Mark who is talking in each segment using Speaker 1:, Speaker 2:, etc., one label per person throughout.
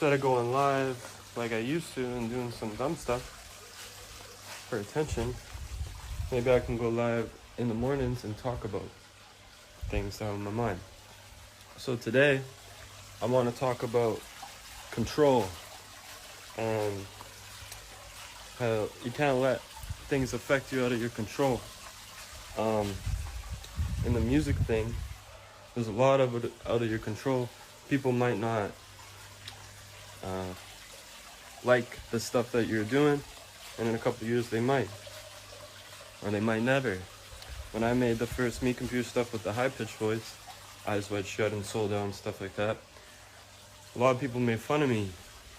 Speaker 1: instead of going live like I used to and doing some dumb stuff for attention, maybe I can go live in the mornings and talk about things that are on my mind. So today, I want to talk about control and how you can't let things affect you out of your control. In the music thing, there's a lot of it out of your control. People might not like the stuff that you're doing, and in a couple of years they might, or they might never. When I made the first Me Computer stuff with the high-pitched voice, Eyes Wide Shut and Soul Down, stuff like that, a lot of people made fun of me.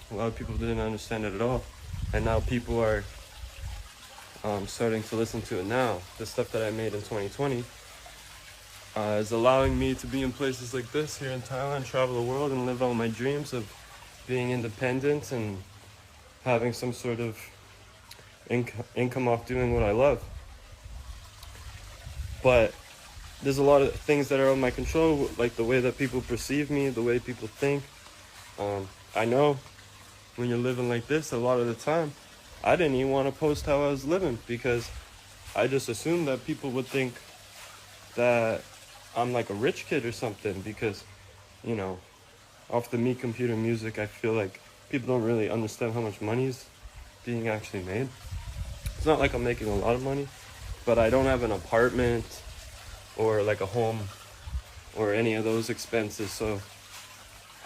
Speaker 1: A lot of people didn't understand it at all, and now people are starting to listen to it now. The stuff that I made in 2020 is allowing me to be in places like this here in Thailand, travel the world, and live out my dreams of being independent and having some sort of income off doing what I love. But there's a lot of things that are out of my control, like the way that people perceive me, the way people think. I know when you're living like this, a lot of the time, I didn't even want to post how I was living because I just assumed that people would think that I'm like a rich kid or something because, you know, off the Me Computer music, I feel like people don't really understand how much money is being actually made. It's not like I'm making a lot of money, but I don't have an apartment or like a home or any of those expenses. So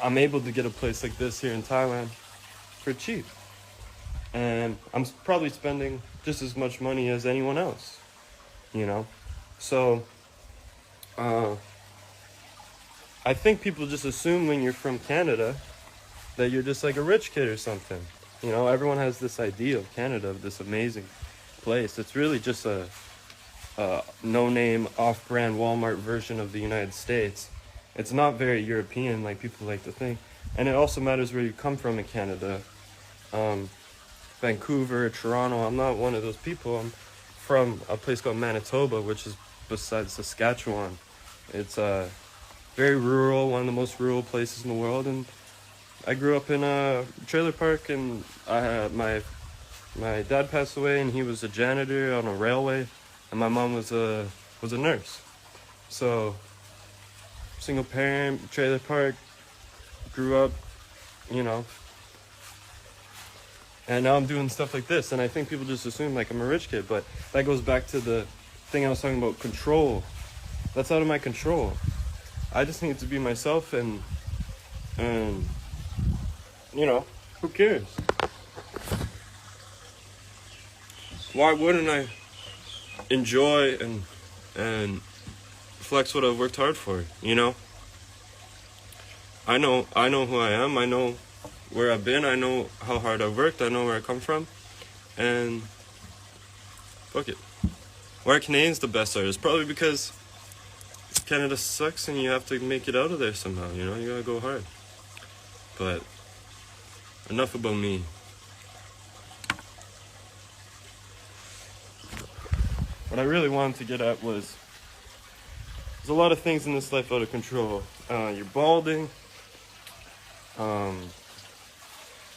Speaker 1: I'm able to get a place like this here in Thailand for cheap. And I'm probably spending just as much money as anyone else, you know? So I think people just assume when you're from Canada that you're just like a rich kid or something. You know, everyone has this idea of Canada, of this amazing place. It's really just a no-name, off-brand Walmart version of the United States. It's not very European like people like to think. And it also matters where you come from in Canada. Vancouver, Toronto, I'm not one of those people. I'm from a place called Manitoba, which is beside Saskatchewan. It's very rural, one of the most rural places in the world, and I grew up in a trailer park, and I had my dad passed away, and he was a janitor on a railway, and my mom was a nurse. So single parent, trailer park, grew up, you know, and now I'm doing stuff like this, and I think people just assume like I'm a rich kid, but that goes back to the thing I was talking about, control. That's out of my control. I just need to be myself, and you know, who cares? Why wouldn't I enjoy and flex what I've worked hard for, you know? I know who I am, I know where I've been, I know how hard I've worked, I know where I come from, and fuck it. Why are Canadians the best artists? Probably because Canada sucks and you have to make it out of there somehow, you know? You gotta go hard. But enough about me. What I really wanted to get at was, there's a lot of things in this life out of control. You're balding,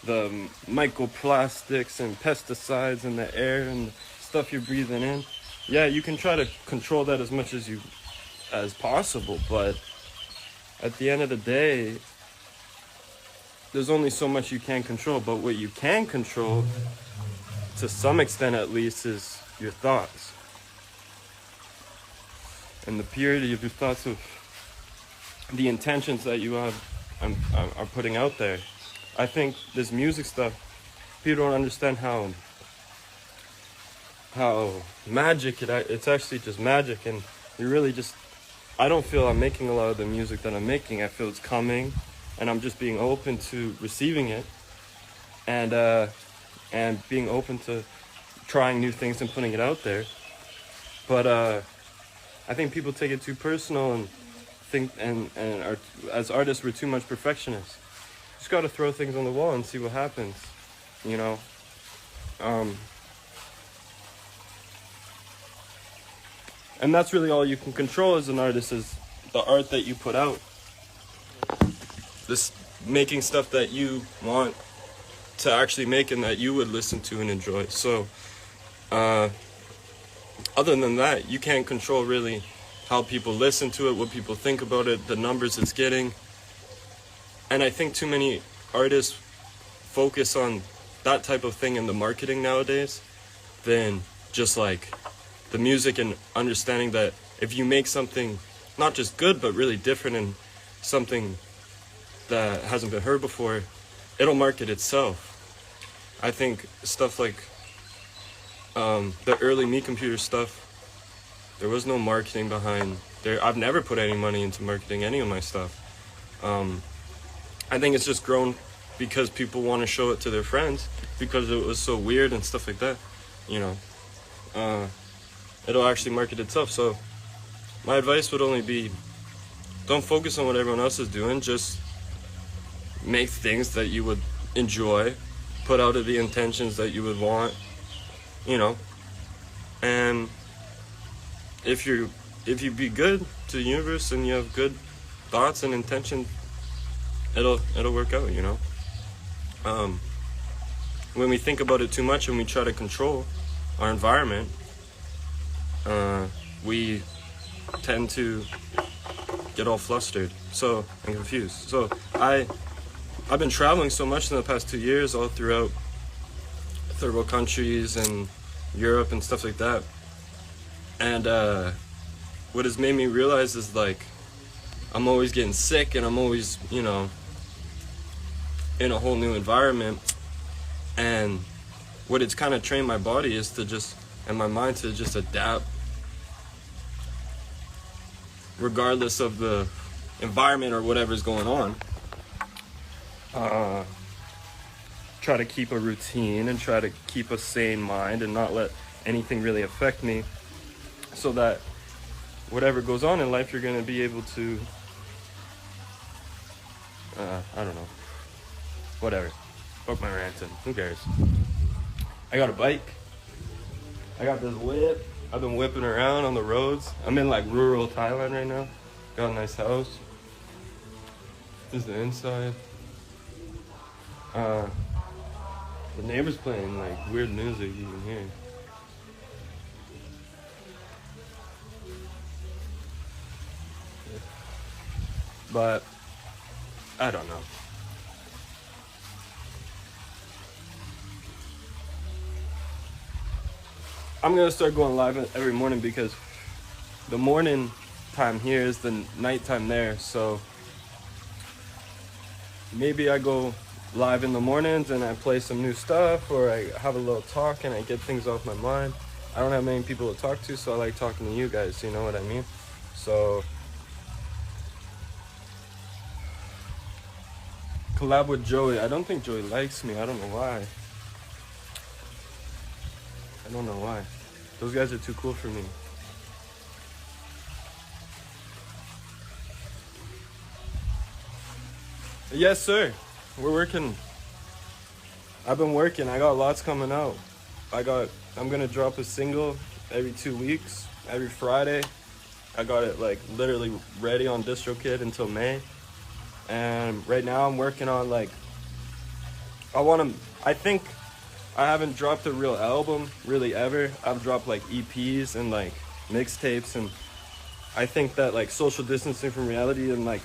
Speaker 1: the microplastics and pesticides in the air and stuff you're breathing in. Yeah, you can try to control that as much as possible, but at the end of the day, there's only so much you can control. But what you can control, to some extent at least, is your thoughts and the purity of your thoughts, of the intentions that you are putting out there. I think this music stuff, people don't understand how magic it's actually just magic, and you really just, I don't feel I'm making a lot of the music that I'm making. I feel it's coming, and I'm just being open to receiving it, and being open to trying new things and putting it out there. But I think people take it too personal and think and are, as artists, we're too much perfectionists. Just got to throw things on the wall and see what happens, you know. And that's really all you can control as an artist, is the art that you put out. This making stuff that you want to actually make and that you would listen to and enjoy. So other than that, you can't control really how people listen to it, what people think about it, the numbers it's getting. And I think too many artists focus on that type of thing in the marketing nowadays than just like the music, and understanding that if you make something not just good but really different and something that hasn't been heard before, it'll market itself. I think stuff like the early Me Computer stuff, there was no marketing behind there. I've never put any money into marketing any of my stuff. I think it's just grown because people want to show it to their friends because it was so weird and stuff like that, you know. It'll actually market itself. So my advice would only be, don't focus on what everyone else is doing. Just make things that you would enjoy, put out of the intentions that you would want, you know. And if you be good to the universe and you have good thoughts and intention, it'll work out, you know. When we think about it too much and we try to control our environment, we tend to get all flustered and confused. So I've been traveling so much in the past 2 years, all throughout third world countries and Europe and stuff like that. And what has made me realize is, like, I'm always getting sick and I'm always, you know, in a whole new environment. And what it's kind of trained my body is to just, and my mind to just adapt regardless of the environment or whatever's going on. Try to keep a routine and try to keep a sane mind and not let anything really affect me, so that whatever goes on in life, you're going to be able to, I don't know, whatever. Fuck my ranting. Who cares? I got a bike. I got this whip. I've been whipping around on the roads. I'm in like rural Thailand right now. Got a nice house. This is the inside. The neighbor's playing like weird music you can hear. But I don't know. I'm gonna start going live every morning because the morning time here is the night time there. So maybe I go live in the mornings and I play some new stuff, or I have a little talk and I get things off my mind. I don't have many people to talk to, so I like talking to you guys, you know what I mean? So collab with Joey. I don't think Joey likes me. I don't know why. I don't know why. Those guys are too cool for me. Yes, sir. We're working. I've been working. I got lots coming out. I'm gonna drop a single every 2 weeks, every Friday. I got it like literally ready on DistroKid until May. And right now I'm working on like, I think I haven't dropped a real album really ever. I've dropped like EPs and like mixtapes, and I think that like Social Distancing from Reality and like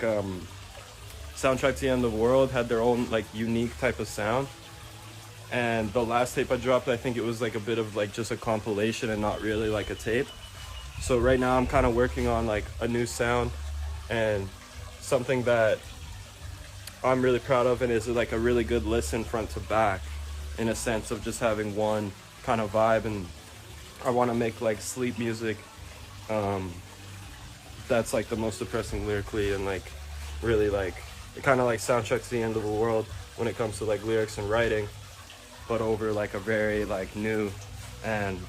Speaker 1: Soundtrack to the End of the World had their own like unique type of sound. And the last tape I dropped, I think it was like a bit of like just a compilation and not really like a tape. So right now I'm kind of working on like a new sound and something that I'm really proud of, and is like a really good listen front to back, in a sense of just having one kind of vibe. And I want to make like sleep music that's like the most depressing lyrically, and like really like kind of like Soundtrack to the End of the World when it comes to like lyrics and writing, but over like a very like new and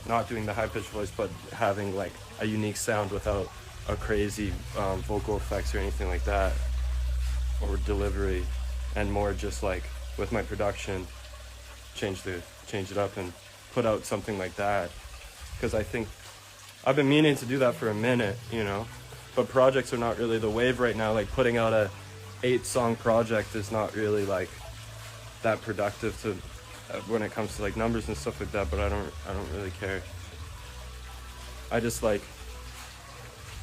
Speaker 1: not doing the high-pitched voice, but having like a unique sound without a crazy vocal effects or anything like that, or delivery, and more just like with my production change it up and put out something like that. Because I think I've been meaning to do that for a minute, you know, but projects are not really the wave right now. Like putting out 8-song project is not really like that productive to when it comes to like numbers and stuff like that, but I don't really care. I just like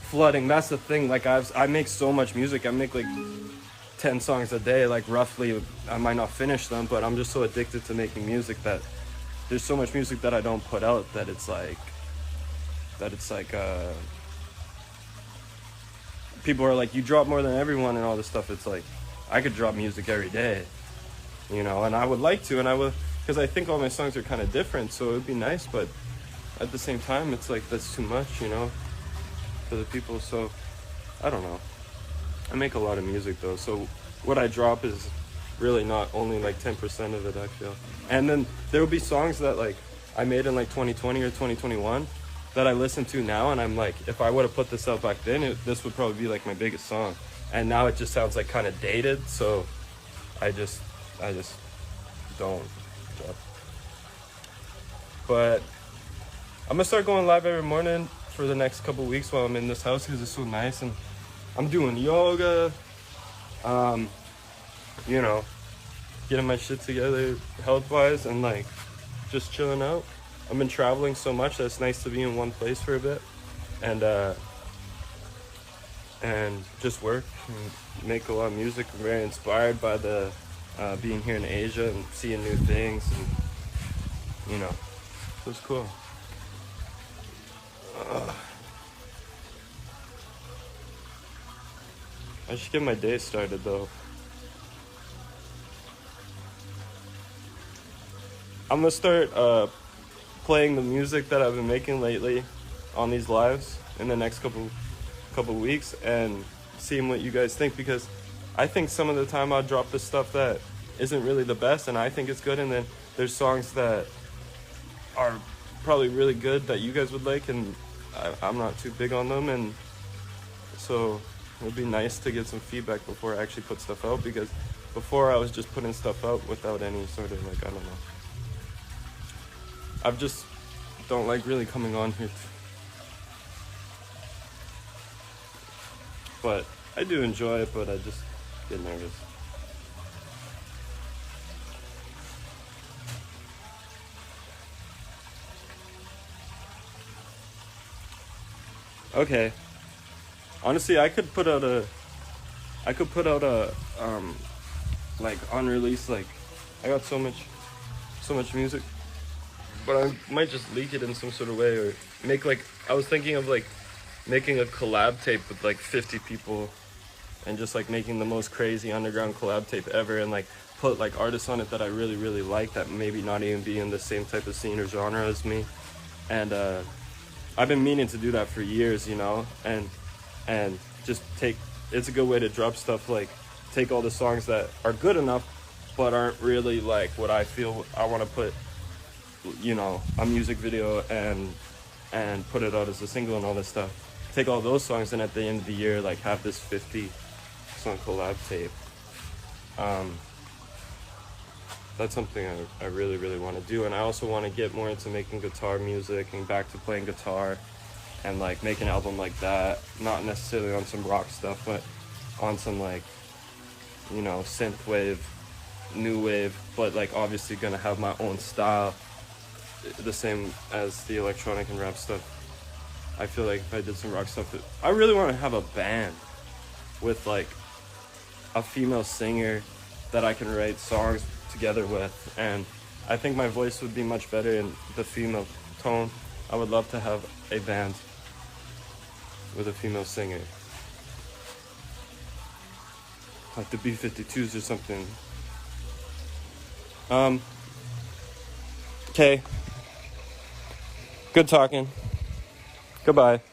Speaker 1: flooding. That's the thing. Like I make so much music. I make like 10 songs a day, like roughly. I might not finish them, but I'm just so addicted to making music that there's so much music that I don't put out that it's like people are like, you drop more than everyone and all this stuff. It's like I could drop music every day, you know, and I would like to, and I would, because I think all my songs are kind of different, so it would be nice, but at the same time it's like that's too much, you know, for the people. So I don't know. I make a lot of music though, so what I drop is really not only like 10% of it, I feel. And then there will be songs that like I made in like 2020 or 2021 that I listen to now, and I'm like, if I would have put this out back then, this would probably be like my biggest song. And now it just sounds like kind of dated, so I just don't drop. But I'm gonna start going live every morning for the next couple weeks while I'm in this house because it's so nice, and I'm doing yoga, you know, getting my shit together health-wise, and like just chilling out. I've been traveling so much that it's nice to be in one place for a bit, and just work and make a lot of music. I'm very inspired by the being here in Asia and seeing new things, and you know, it was cool. I should get my day started though. I'm gonna start playing the music that I've been making lately on these lives in the next couple weeks and seeing what you guys think, because I think some of the time I'll drop the stuff that isn't really the best and I think it's good, and then there's songs that are probably really good that you guys would like and I'm not too big on them, and so it would be nice to get some feedback before I actually put stuff out, because before I was just putting stuff out without any sort of like, I don't know. I just don't like really coming on here. But I do enjoy it, but I just get nervous. Okay. Honestly, I could put out a like unreleased, like I got so much music, but I might just leak it in some sort of way, or make like, I was thinking of like making a collab tape with like 50 people and just like making the most crazy underground collab tape ever, and like put like artists on it that I really like that maybe not even be in the same type of scene or genre as me. And I've been meaning to do that for years, you know, and just it's a good way to drop stuff, like take all the songs that are good enough but aren't really like what I feel I want to put, you know, a music video and put it out as a single and all this stuff. Take all those songs and at the end of the year like have this 50 song collab tape. That's something I really want to do, and I also want to get more into making guitar music and back to playing guitar and like make an album like that, not necessarily on some rock stuff, but on some like, you know, synth wave, new wave, but like obviously gonna have my own style, the same as the electronic and rap stuff. I feel like if I did some rock stuff, I really want to have a band with like a female singer that I can write songs together with, and I think my voice would be much better in the female tone. I would love to have a band with a female singer, like the B-52s or something. Okay. Good talking. Goodbye.